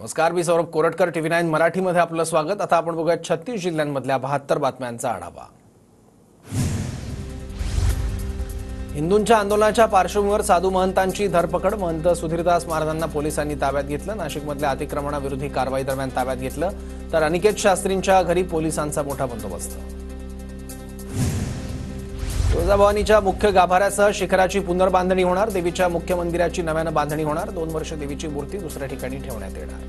नमस्कार, मी सौरभ कोरटकर, TV9 मराठीमध्ये आपलं स्वागत। आता आपण बघूया 36 जिल्ह्यांमधल्या 72 बातम्यांचा आढावा। हिंदूंच्या आंदोलनाच्या पार्श्वभूमीवर साधू महंतांची धरपकड। महंत सुधीरदास महाराजांना पोलिसांनी ताब्यात घेतलं। नाशिकमधल्या अतिक्रमणाविरोधी कारवाई दरम्यान ताब्यात घेतलं, तर अनिकेत शास्त्रींच्या घरी पोलिसांचा मोठा बंदोबस्त। तुळजाभवानीच्या मुख्य गाभाऱ्यासह शिखराची पुनर्बांधणी होणार। देवीच्या मुख्य मंदिराची नव्यानं बांधणी होणार। 2 वर्ष देवीची मूर्ती दुसऱ्या ठिकाणी ठेवण्यात येणार।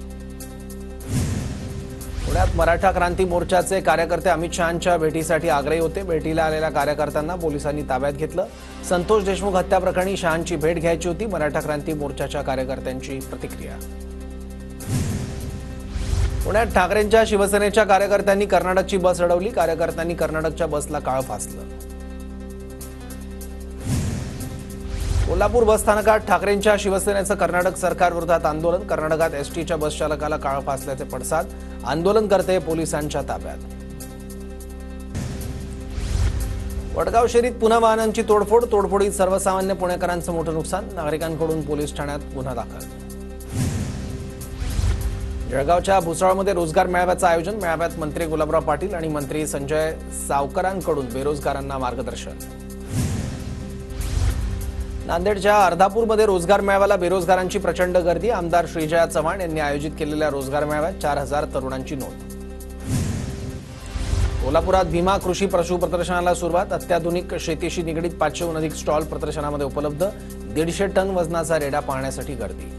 पुण्यात मराठा क्रांती मोर्चाचे कार्यकर्ते अमित शहांच्या भेटीसाठी आग्रही होते। भेटीला आलेल्या कार्यकर्त्यांना पोलिसांनी ताब्यात घेतलं। संतोष देशमुख हत्या प्रकरणी शहांची भेट घ्यायची होती। मराठा क्रांती मोर्चाच्या कार्यकर्त्यांची प्रतिक्रिया। पुण्यात ठाकरेंच्या शिवसेनेच्या कार्यकर्त्यांनी कर्नाटकची बस अडवली। कार्यकर्त्यांनी कर्नाटकच्या बसला काळं फासलं। कोल्हापूर बस स्थानकात ठाकरेंच्या शिवसेनेचं कर्नाटक सरकारविरोधात आंदोलन। कर्नाटकात एसटीच्या बस चालकाला काळं फासल्याचे पडसाद। आंदोलनकर्ते पोलिसांच्या ताब्यात। वडगाव शहरीत पुन्हा वाहनांची तोडफोडीत सर्वसामान्य पुणेकरांचं मोठं नुकसान। नागरिकांकडून पोलीस ठाण्यात गुन्हा दाखल। जळगावच्या भुसावळमध्ये रोजगार मेळाव्याचं आयोजन। मेळाव्यात मंत्री गुलाबराव पाटील आणि मंत्री संजय सावकरांकडून बेरोजगारांना मार्गदर्शन। नांदेडच्या अर्धापूरमध्ये रोजगार मेळाव्याला बेरोजगारांची प्रचंड गर्दी। आमदार श्रीजया चव्हाण यांनी आयोजित केलेल्या रोजगार मेळाव्यात 4000 तरुणांची नोंद। कोल्हापुरात भीमा कृषी पशु प्रदर्शनाला सुरुवात। अत्याधुनिक शेतीशी निगडीत 500हून अधिक स्टॉल प्रदर्शनामध्ये उपलब्ध। 150 टन वजनाचा रेडा पाहण्यासाठी गर्दी।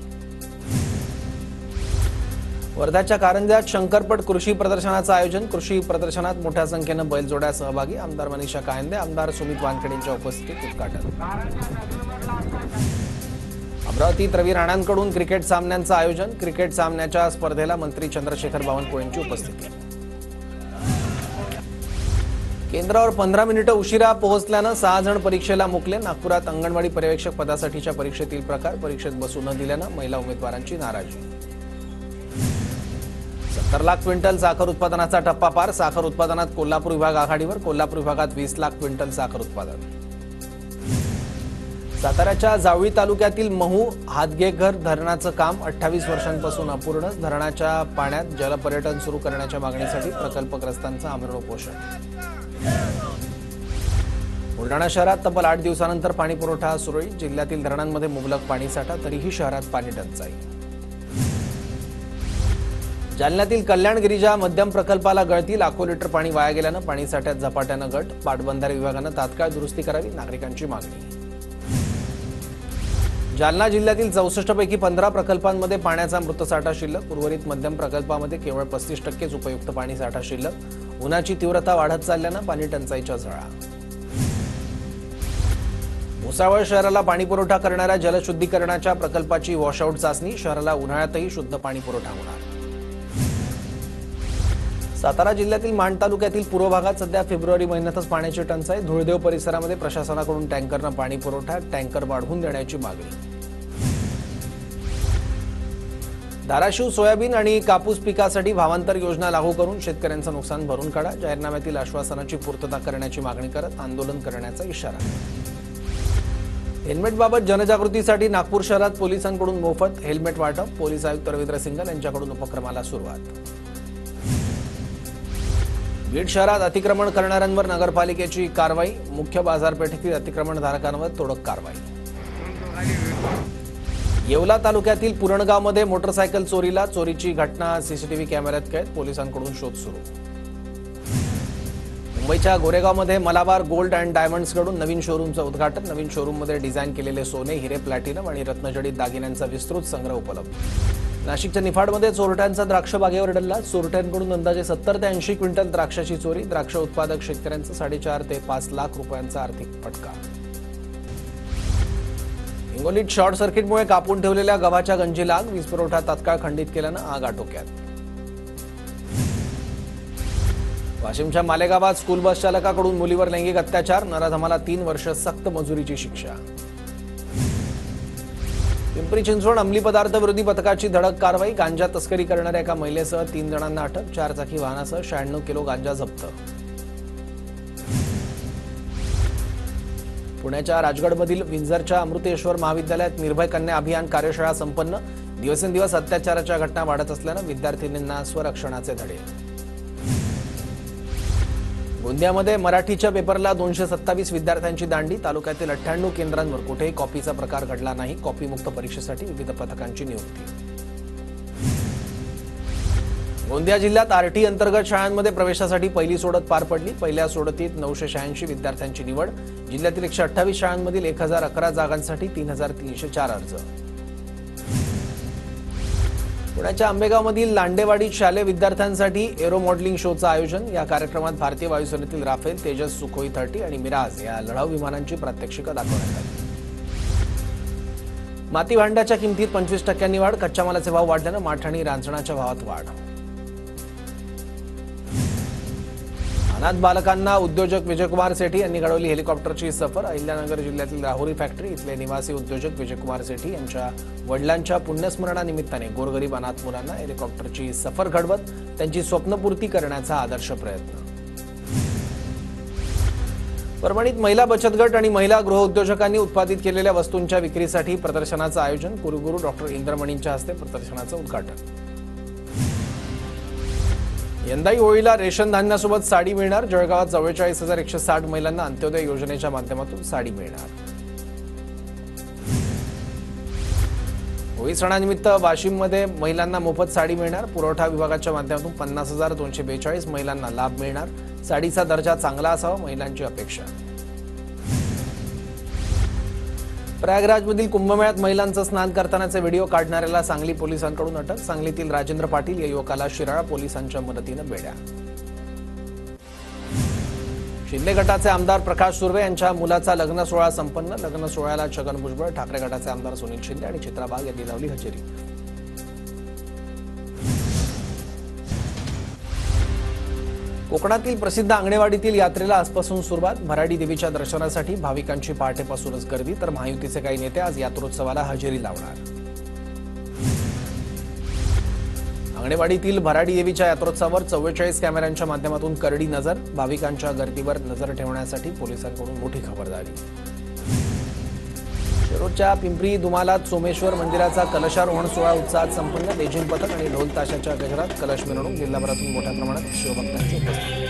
वर्ध्याच्या कारंज्यात शंकरपट कृषी प्रदर्शनाचं आयोजन। कृषी प्रदर्शनात मोठ्या संख्येनं बैलजोड्या सहभागी। आमदार मनीषा कायंदे, आमदार सुमित वानखेडेंच्या उपस्थितीत उद्घाटन। अमरावतीत रवी राणांकडून क्रिकेट सामन्यांचं आयोजन। क्रिकेट सामन्याच्या स्पर्धेला मंत्री चंद्रशेखर बावनकुळेंची उपस्थिती। केंद्रावर 15 मिनिटं उशिरा पोहोचल्यानं 6 जण परीक्षेला मुकले। नागपुरात अंगणवाडी पर्यवेक्षक पदासाठीच्या परीक्षेतील प्रकार। परीक्षेत बसू न दिल्यानं महिला उमेदवारांची नाराजी। 70 लाख क्विंटल साखर उत्पादनाचा टप्पा पार। साखर उत्पादनात कोल्हापूर विभाग आघाडीवर। कोल्हापूर विभागात 20 लाख क्विंटल साखर उत्पादन। साताऱ्याच्या जावळी तालुक्यातील महू हातगेघर धरणाचं काम 28 वर्षांपासून अपूर्ण। धरणाच्या पाण्यात जलपर्यटन सुरू करण्याच्या मागणीसाठी प्रकल्पग्रस्तांचं आमरण उपोषण। बुलढाणा शहरात तब्बल 8 दिवसानंतर पाणी पुरवठा सुरळीत। जिल्ह्यातील धरणांमध्ये मुबलक पाणीसाठा, तरीही शहरात पाणी टंचाई। जालन्यातील कल्याण गिरिजा मध्यम प्रकल्पाला गळती। लाखो लिटर पाणी वाया गेल्यानं पाणीसाठ्यात झपाट्यानं घट। पाटबंधारे विभागानं तात्काळ दुरुस्ती करावी, नागरिकांची मागणी। जालना जिल्ह्यातील 64 पैकी 15 प्रकल्पांमध्ये पाण्याचा मृतसाठा शिल्लक। उर्वरित मध्यम प्रकल्पामध्ये केवळ 35% उपयुक्त पाणीसाठा शिल्लक। उन्हाची तीव्रता वाढत चालल्यानं पाणी टंचाईच्या झळा। भुसावळ शहराला पाणी पुरवठा करणाऱ्या जलशुद्धीकरणाच्या प्रकल्पाची वॉशआउट चाचणी। शहराला उन्हाळ्यातही शुद्ध पाणी पुरवठा होणार। सातारा जिल्ह्यातील माण तालुक्यातील पूर्व भागात सध्या फेब्रुवारी महिन्यातच पाण्याची टंचाई। धुळदेव परिसरामध्ये प्रशासनाकडून टँकरनं पाणी पुरवठा, टँकर वाढवून देण्याची मागणी। धाराशिव सोयाबीन आणि कापूस पिकासाठी भावांतर योजना लागू करून शेतकऱ्यांचं नुकसान भरून काढा। जाहीरनाम्यातील आश्वासनाची पूर्तता करण्याची मागणी करत आंदोलन करण्याचा इशारा। हेल्मेटबाबत जनजागृतीसाठी नागपूर शहरात पोलिसांकडून मोफत हेल्मेट वाटप। पोलीस आयुक्त रवींद्र सिंघल यांच्याकडून उपक्रमाला सुरुवात। बीड शहरात अतिक्रमण करणाऱ्यांवर नगरपालिकेची कारवाई। मुख्य बाजारपेठेतील अतिक्रमणधारकांवर तोडक कारवाई। येवला तालुक्यातील पुरणगावमध्ये मोटरसायकल चोरीची घटना सीसीटीव्ही कॅमेऱ्यात कैद। पोलिसांकडून शोध सुरू। मुंबईच्या गोरेगावमध्ये मलाबार गोल्ड अँड डायमंड्सकडून नवीन शोरूमचं उद्घाटन। नवीन शोरूममध्ये डिझाईन केलेले सोने, हिरे, प्लॅटिनम आणि रत्नजडित दागिन्यांचा विस्तृत संग्रह उपलब्ध। नाशिकच्या निफाडमध्ये चोरट्यांचा द्राक्ष बागेवर डल्ला। चोरट्यांकडून अंदाजे 70 ते 80 क्विंटल द्राक्षाची चोरी। द्राक्ष उत्पादक शेतकऱ्यांचा 4.5 ते 5 लाख रुपयांचा आर्थिक फटका। हिंगोलीत शॉर्ट सर्किटमुळे कापून ठेवलेल्या गव्हाच्या गंजीला आग। वीज पुरवठा तात्काळ खंडित केल्यानं आग आटोक्यात। वाशिमच्या मालेगावात स्कूल बस चालकाकडून मुलीवर लैंगिक अत्याचार। नराधमाला 3 वर्ष सक्त मजुरीची शिक्षा। पिंपरी चिंचवड अंमली पदार्थ विरोधी पथकाची धडक कारवाई। गांजा तस्करी करणाऱ्या एका महिलेसह 3 जणांना अटक। 4 चाकी वाहनासह 96 किलो गांजा जप्त। पुण्याच्या राजगडमधील विंझरच्या अमृतेश्वर महाविद्यालयात निर्भय कन्या अभियान कार्यशाळा संपन्न। दिवसेंदिवस अत्याचाराच्या घटना वाढत असल्यानं विद्यार्थिनींना स्वरक्षणाचे धडे. गोंदियामध्ये मराठीच्या पेपरला 227 विद्यार्थ्यांची दांडी. तालुक्यातील 98 केंद्रांवर कुठेही कॉपीचा प्रकार घडला नाही. कॉपीमुक्त परीक्षेसाठी विविध पथकांची नियुक्ती. गोंदिया जिल्ह्यात आरटी अंतर्गत शाळांमध्ये प्रवेशासाठी पहिली सोडत पार पडली. पहिल्या सोडतीत 986 विद्यार्थ्यांची निवड. जिल्ह्यातील 128 शाळांमधील 1011 जागांसाठी 3304 अर्ज. पुण्याच्या आंबेगावमधील लांडेवाडी शालेय विद्यार्थ्यांसाठी एरो मॉडेलिंग शोचं आयोजन. या कार्यक्रमात भारतीय वायुसेनेतील राफेल, तेजस, सुखोई 30 आणि मिराज या लढाऊ विमानांची प्रात्यक्षिकं दाखवण्यात आली. माती भांड्याच्या किमतीत 25% वाढ. कच्च्या मालाचे भाव वाढल्यानं माठ आणि रांजणाच्या भावात वाढ. अनाथ बालकांना उद्योजक विजयकुमार सेठी यांनी घडवली हेलिकॉप्टरची सफर. अहिल्यानगर जिल्ह्यातील राहुरी फॅक्टरी इथले निवासी उद्योजक विजयकुमार सेठी यांच्या वडिलांच्या पुण्यस्मरणानिमित्ताने गोरगरीब अनाथ मुलांना हेलिकॉप्टरची सफर घडवत त्यांची स्वप्नपूर्ती करण्याचा आदर्श प्रयत्न. परभणीत महिला बचत गट आणि महिला गृहउद्योजकांनी उत्पादित केलेल्या वस्तूंच्या विक्रीसाठी प्रदर्शनाचं आयोजन. कुलगुरू डॉक्टर इंद्रमणींच्या हस्ते प्रदर्शनाचं उद्घाटन. यंदाही होळीला रेशन धान्यासोबत साडी मिळणार. जळगावात 44,160 महिलांना अंत्योदय योजनेच्या माध्यमातून साडी मिळणार. होळी सणानिमित्त वाशिममध्ये महिलांना मोफत साडी मिळणार. पुरवठा विभागाच्या माध्यमातून 50,242 महिलांना लाभ मिळणार. साडीचा दर्जा चांगला असावा महिलांची अपेक्षा. प्रयागराजमधील कुंभमेळ्यात महिलांचं स्नान करतानाचे व्हिडिओ काढणाऱ्याला सांगली पोलिसांकडून अटक. सांगलीतील राजेंद्र पाटील या युवकाला शिराळा पोलिसांच्या मदतीनं बेड्या. शिंदे गटाचे आमदार प्रकाश सुर्वे यांच्या मुलाचा लग्न सोहळा संपन्न. लग्न सोहळ्याला छगन भुजबळ, ठाकरे गटाचे आमदार सुनील शिंदे आणि चित्रा वाघ यांनी लावली हजेरी. कोकणातील प्रसिद्ध आंगणेवाडीतील यात्रेला आजपासून सुरुवात. भराडी देवीच्या दर्शनासाठी भाविकांची पहाटेपासूनच गर्दी. तर महायुतीचे काही नेते आज यात्रोत्सवाला हजेरी लावणार. आंगणेवाडीतील भराडी देवीच्या यात्रोत्सवावर 44 कॅमेऱ्यांच्या माध्यमातून करडी नजर. भाविकांच्या गर्दीवर नजर ठेवण्यासाठी पोलिसांकडून मोठी खबरदारी. शिरोडच्या पिंपरी दुमालात सोमेश्वर मंदिराचा कलशारोहण सोहळा उत्साहात संपन्न. लेझिम पथक आणि ढोल ताशाच्या गजरात कलश मिरवणूक. जिल्हाभरातून मोठ्या प्रमाणात शिवभक्तांची उपस्थिती.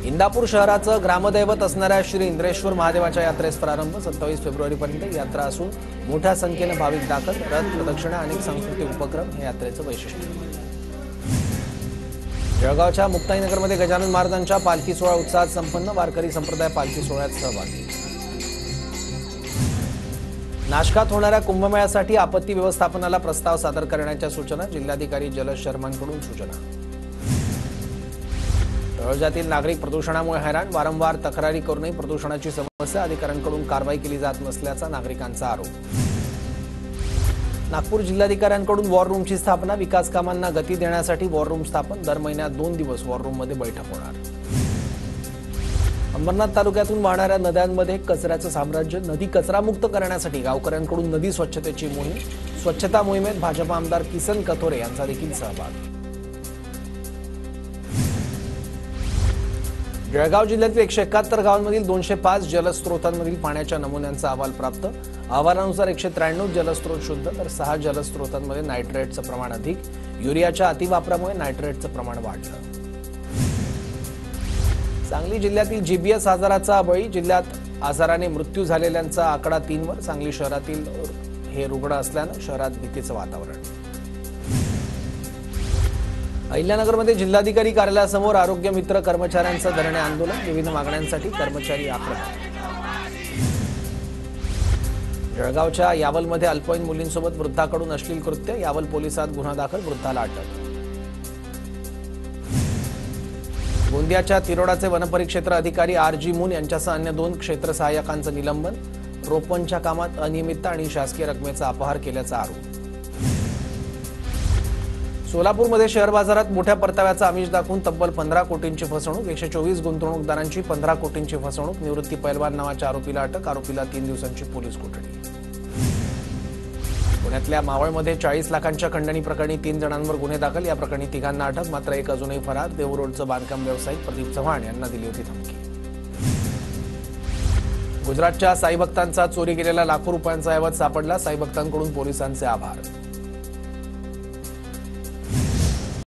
इंदापूर शहराचं ग्रामदैवत असणाऱ्या श्री इंद्रेश्वर महादेवाच्या यात्रेस प्रारंभ. 27 फेब्रुवारीपर्यंत यात्रा असून मोठ्या संख्येनं भाविक दाखल. रथ प्रदक्षिणा अनेक सांस्कृतिक उपक्रम हे यात्रेचं वैशिष्ट्य. जळगावच्या मुक्ताईनगरमध्ये गजानन महाराजांच्या पालखी सोहळा उत्साहात संपन्न. वारकरी संप्रदाय पालखी सोहळ्यात सहभागी. नाशकात होणाऱ्या कुंभमेळ्यासाठी आपत्ती व्यवस्थापनाला प्रस्ताव सादर करण्याच्या सूचना. जिल्हाधिकारी जलज शर्मांकडून सूचना. तळोजातील नागरिक प्रदूषणामुळे हैराण. वारंवार तक्रारी करूनही प्रदूषणाची समस्या अधिकाऱ्यांकडून कारवाई केली जात नसल्याचा नागरिकांचा आरोप. नागपूर जिल्हाधिकाऱ्यांकडून वॉर रूमची स्थापना. विकास कामांना गती देण्यासाठी वॉर रूम स्थापन. दर महिन्यात 2 दिवस वॉर रूममध्ये बैठक होणार. अंबरनाथ तालुक्यातून वाहणाऱ्या नद्यांमध्ये कचऱ्याचं साम्राज्य. नदी कचरामुक्त करण्यासाठी गावकऱ्यांकडून नदी स्वच्छतेची मोहीम. स्वच्छता मोहिमेत भाजपा आमदार किसन कथोरे यांचा देखील सहभाग. जळगाव जिल्ह्यातील 171 गावांमधील 205 जलस्रोतांमधील पाण्याच्या नमुन्यांचा अहवाल प्राप्त. अहवालानुसार 193 जलस्रोत शुद्ध तर 6 जलस्रोतांमध्ये नायट्रेटचं प्रमाण अधिक. युरियाच्या अतिवापरामुळे नायट्रेटचं प्रमाण वाढलं. सांगली जिल्ह्यातील जीबीएस आजाराचा बळी. जिल्ह्यात आजाराने मृत्यू झालेल्यांचा आकडा 3 वर. सांगली शहरातील हे रुग्ण असल्यानं शहरात भीतीचं वातावरण. अहिल्यानगरमध्ये जिल्हाधिकारी कार्यालयासमोर आरोग्य मित्र कर्मचाऱ्यांचं धरणे आंदोलन. विविध मागण्यांसाठी कर्मचारी आक्रमक. जळगावच्या यावलमध्ये अल्पवयीन मुलींसोबत वृद्धाकडून अश्लील कृत्य. यावल पोलिसात गुन्हा दाखल. वृद्धाला अटक. गोंदियाच्या तिरोडाचे वनपरिक्षेत्र अधिकारी आर.जी. मून यांच्यासह अन्य 2 क्षेत्र सहाय्यकांचं निलंबन. रोपणच्या कामात अनियमितता आणि शासकीय रकमेचा अपहार केल्याचा आरोप. सोलापूरमध्ये शेअर बाजारात मोठ्या परताव्याचा आमिष दाखवून तब्बल 15 कोटींची फसवणूक. 124 गुंतवणूकदारांची 15 कोटींची फसवणूक. निवृत्ती पैलवान नावाच्या आरोपीला अटक. आरोपीला 3 दिवसांची पोलीस कोठडी. पुण्यातल्या मावळमध्ये 40 लाखांच्या खंडणी प्रकरणी 3 जणांवर गुन्हे दाखल. या प्रकरणी 3घांना अटक. मात्र एक अजूनही फरार. देहू रोडचं बांधकाम व्यावसायिक प्रदीप चव्हाण यांना दिली होती धमकी. गुजरातच्या साई भक्तांचा चोरी गेलेला लाखो रुपयांचा ऐवज सापडला. साई भक्तांकडून पोलिसांचे आभार.